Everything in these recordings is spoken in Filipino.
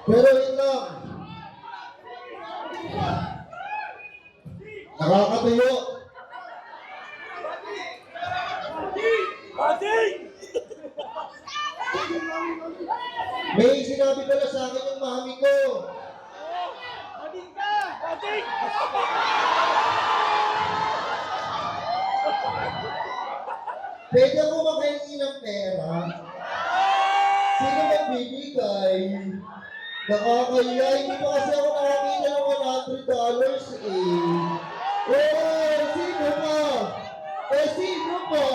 Pero yun lang. Nakakatuyo. May sinabi pala sa akin yung mami ko. Pwede ako makahingi ng pera? Sino magbibigay? Nakakaya, hindi pa kasi ako nakakita ng $100 eh. Oh, sino ka? Eh, sino ka?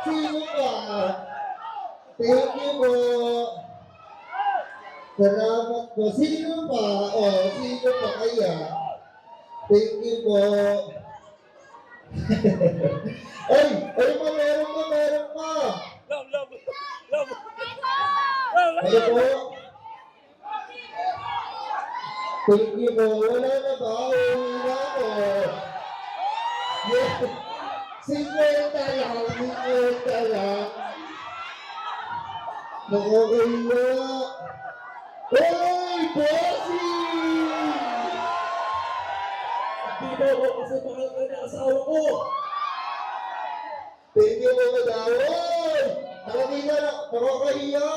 Sino ka? Thank you po. Salamat po. Sino pa? Oh, sino pa kaya? Thank you po. Ay, meron pa. Ano po? Thank you po. Wala na ba? Uwi na ako. Yeah. 50 lang. Nakakaya. Hoy, bossing! Hindi ba ako kasi mahal ka na asawa ko? Thank you po, madam. Hoy! Nakakita na, nakakahiya.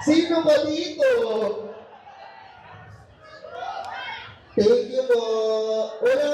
Sino ba dito? Thank you po. Wala